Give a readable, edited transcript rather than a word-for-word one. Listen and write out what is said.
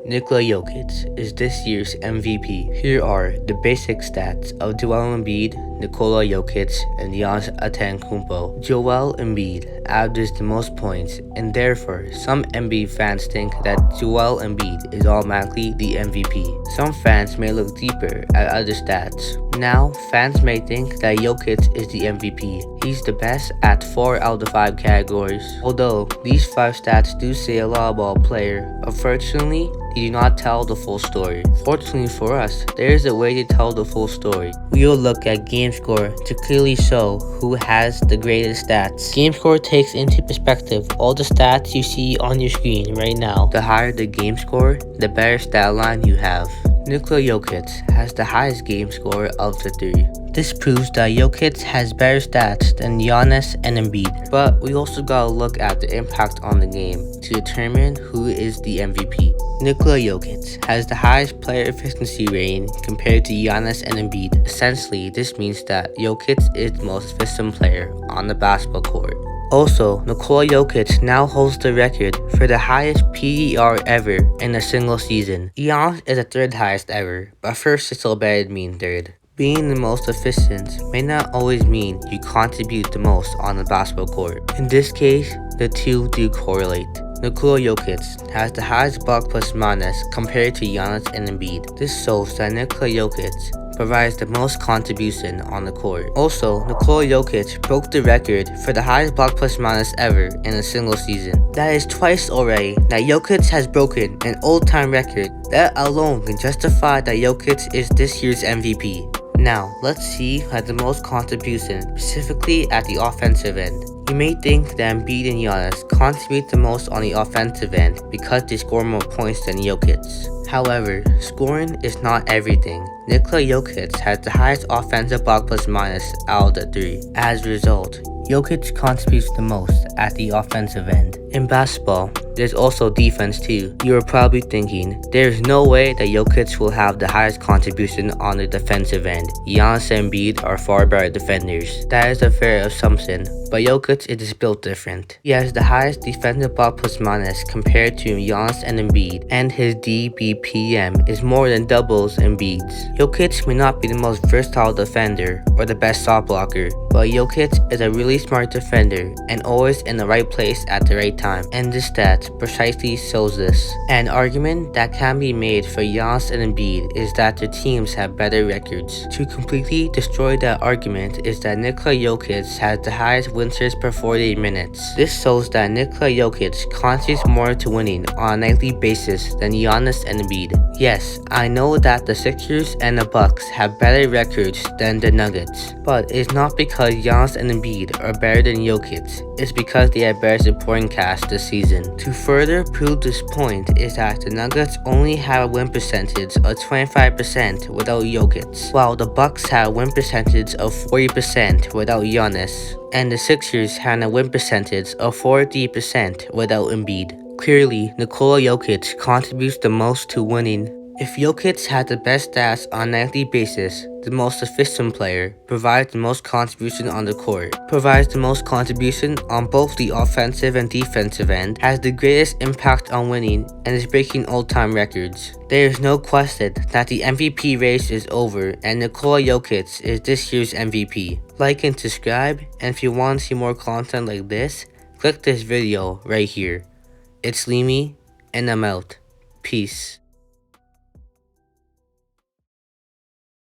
Nikola Jokic is this year's MVP. Here are the basic stats of Joel Embiid, Nikola Jokic, and Giannis Antetokounmpo. Joel Embiid averages the most points, and therefore some NBA fans think that Joel Embiid is automatically the MVP. Some fans may look deeper at other stats. Now, fans may think that Jokic is the MVP. He's the best at 4 out of the 5 categories. Although these 5 stats do say a lot about a player, unfortunately, they do not tell the full story. Fortunately for us, there is a way to tell the full story. We will look at game score to clearly show who has the greatest stats. Game score takes into perspective all the stats you see on your screen right now. The higher the game score, the better stat line you have. Nikola Jokic has the highest game score of the 3. This proves that Jokic has better stats than Giannis and Embiid. But we also gotta look at the impact on the game to determine who is the MVP. Nikola Jokic has the highest player efficiency rating compared to Giannis and Embiid. Essentially, this means that Jokic is the most efficient player on the basketball court. Also, Nikola Jokic now holds the record for the highest PER ever in a single season. Giannis is the 3rd highest ever, but first is still better than being 3rd. Being the most efficient may not always mean you contribute the most on the basketball court. In this case, the two do correlate. Nikola Jokic has the highest block plus minus compared to Giannis and Embiid. This shows that Nikola Jokic provides the most contribution on the court. Also, Nikola Jokic broke the record for the highest block plus minus ever in a single season. That is twice already that Jokic has broken an all-time record. That alone can justify that Jokic is this year's MVP. Now, let's see who had the most contribution, specifically at the offensive end. You may think that Embiid and Giannis contribute the most on the offensive end because they score more points than Jokic. However, scoring is not everything. Nikola Jokic has the highest offensive block plus minus out of the 3. As a result, Jokic contributes the most at the offensive end. In basketball, there's also defense too. You are probably thinking, there's no way that Jokic will have the highest contribution on the defensive end. Giannis and Embiid are far better defenders. That is a fair assumption, but Jokic is built different. He has the highest defensive block plus minus compared to Giannis and Embiid, and his DBPM is more than doubles Embiid's. Jokic may not be the most versatile defender or the best shot blocker, but Jokic is a really smart defender and always in the right place at the right time, and this stat precisely shows this. An argument that can be made for Giannis and Embiid is that their teams have better records. To completely destroy that argument is that Nikola Jokic has the highest win shares per 48 minutes. This shows that Nikola Jokic contributes more to winning on a nightly basis than Giannis and Embiid. Yes, I know that the Sixers and the Bucks have better records than the Nuggets, but it's not because Giannis and Embiid are better than Jokic, it's because they have better supporting cast this season. To further prove this point is that the Nuggets only have a win percentage of 25% without Jokic, while the Bucks have a win percentage of 40% without Giannis, and the Sixers have a win percentage of 40% without Embiid. Clearly, Nikola Jokic contributes the most to winning. If Jokic had the best stats on a nightly basis, the most efficient player provides the most contribution on the court, provides the most contribution on both the offensive and defensive end, has the greatest impact on winning, and is breaking all-time records. There is no question that the MVP race is over and Nikola Jokic is this year's MVP. Like and subscribe, and if you want to see more content like this, click this video right here. It's Leemy, and I'm out. Peace.